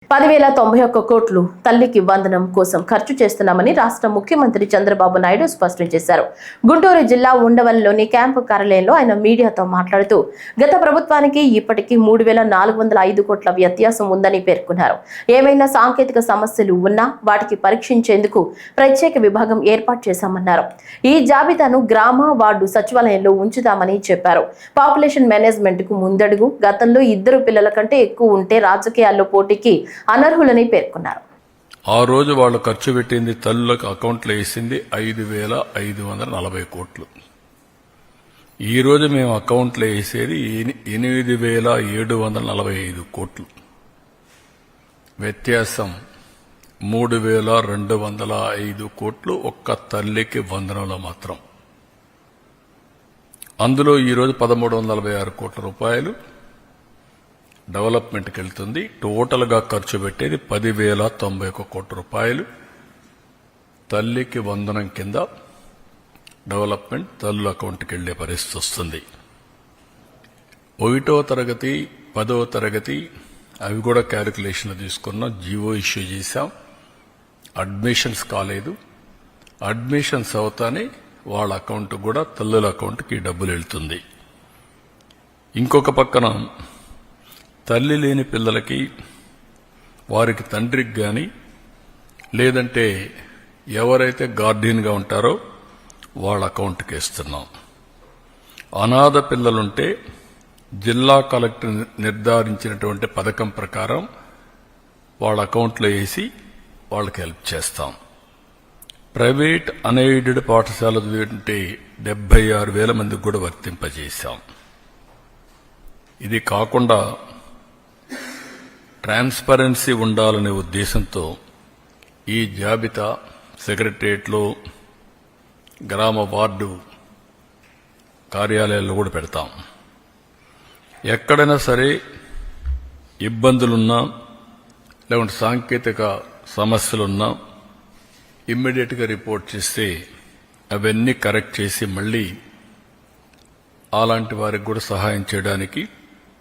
10,091 కోట్లు తల్లికి వందనం కోసం ఖర్చు చేస్తున్నామని రాష్ట్ర ముఖ్యమంత్రి చంద్రబాబు నాయుడు స్పష్టం చేశారు. గుంటూరు జిల్లా ఉండవల్లిలోని క్యాంపు కార్యాలయంలో ఆయన మీడియాతో మాట్లాడుతూ గత ప్రభుత్వానికి ఇప్పటికీ 3,405 కోట్ల వ్యత్యాసం ఉందని పేర్కొన్నారు. ఏమైనా సాంకేతిక సమస్యలు ఉన్నా వాటికి పరీక్షించేందుకు ప్రత్యేక విభాగం ఏర్పాటు చేశామన్నారు. ఈ జాబితాను గ్రామ వార్డు సచివాలయంలో ఉంచుతామని చెప్పారు. పాపులేషన్ మేనేజ్మెంట్ కు ముందడుగు. గతంలో 2 పిల్లల కంటే ఎక్కువ ఉంటే రాజకీయాల్లో పోటీకి అనర్హులని పేర్కొన్నారు. ఆ రోజు వాళ్ళు ఖర్చు పెట్టింది తల్లులకు అకౌంట్లో వేసింది 5,540 కోట్లు. ఈ రోజు మేము అకౌంట్లో వేసేది 8,745 కోట్లు. వ్యత్యాసం 3,205 కోట్లు ఒక్క తల్లికి వందనంలో మాత్రం. అందులో ఈరోజు 1,346 కోట్ల రూపాయలు డెవలప్మెంట్కి వెళ్తుంది. టోటల్గా ఖర్చు పెట్టేది 10,091 కోట్ల రూపాయలు తల్లికి వందనం కింద డెవలప్మెంట్ తల్లుల అకౌంట్కి వెళ్లే పరిస్థితి వస్తుంది. 1వ తరగతి 10వ తరగతి అవి కూడా క్యాలిక్యులేషన్లు తీసుకున్నాం. జీవో ఇష్యూ చేశాం. అడ్మిషన్స్ కాలేదు. అడ్మిషన్స్ అవుతానే వాళ్ళ అకౌంట్ కూడా తల్లుల అకౌంట్కి డబ్బులు వెళ్తుంది. ఇంకొక పక్కన తల్లి లేని పిల్లలకి వారికి తండ్రికి కానీ లేదంటే ఎవరైతే గార్డియన్గా ఉంటారో వాళ్ళ అకౌంట్కి వేస్తున్నాం. అనాథ పిల్లలుంటే జిల్లా కలెక్టర్ నిర్ధారించినటువంటి పథకం ప్రకారం వాళ్ళ అకౌంట్లో వేసి వాళ్ళకి హెల్ప్ చేస్తాం. ప్రైవేట్ అన్ఎయిడెడ్ పాఠశాలలు చదివితే 76,000 మందికి కూడా వర్తింపజేశాం. ఇది కాకుండా ట్రాన్స్పరెన్సీ ఉండాలనే ఉద్దేశంతో ఈ జాబితా సెక్రటరియట్లో గ్రామ వార్డు కార్యాలయాల్లో కూడా పెడతాం. ఎక్కడైనా సరే ఇబ్బందులున్నా లేకుంటే సాంకేతిక సమస్యలున్నా ఇమ్మీడియట్గా రిపోర్ట్ చేస్తే అవన్నీ కరెక్ట్ చేసి మళ్ళీ అలాంటి వారికి కూడా సహాయం చేయడానికి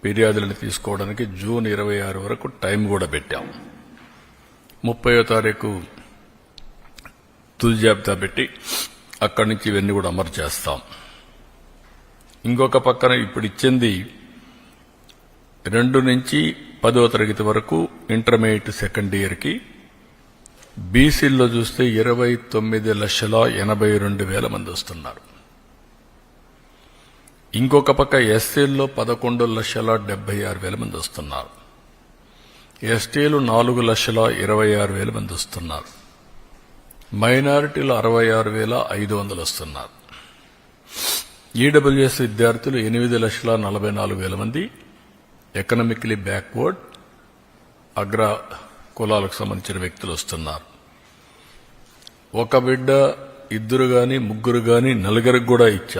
ఫిర్యాదులను తీసుకోవడానికి జూన్ 26 వరకు టైం కూడా పెట్టాం. 30వ తారీఖు తుది జాబితా పెట్టి అక్కడి నుంచి ఇవన్నీ కూడా అమలు చేస్తాం. ఇంకొక పక్కన ఇప్పుడు ఇచ్చింది 2 నుంచి 10వ తరగతి వరకు ఇంటర్మీడియట్ సెకండ్ ఇయర్కి బీసీల్లో చూస్తే 29,82,000 మంది వస్తున్నారు. ఇంకొక పక్క ఎస్సీల్లో 11,76,000 మంది వస్తున్నారు. ఎస్టీలు 4,26,000 మంది వస్తున్నారు. మైనారిటీలు 66,500 వస్తున్నారు. ఈడబ్ల్యూఎస్ విద్యార్థులు 8,44,000 మంది ఎకనామికలీ బ్యాక్వర్డ్ అగ్ర కులాలకు సంబంధించిన వ్యక్తులు వస్తున్నారు. ఒక బిడ్డ 2 గాని 3 గాని 4 కూడా ఇచ్చారు.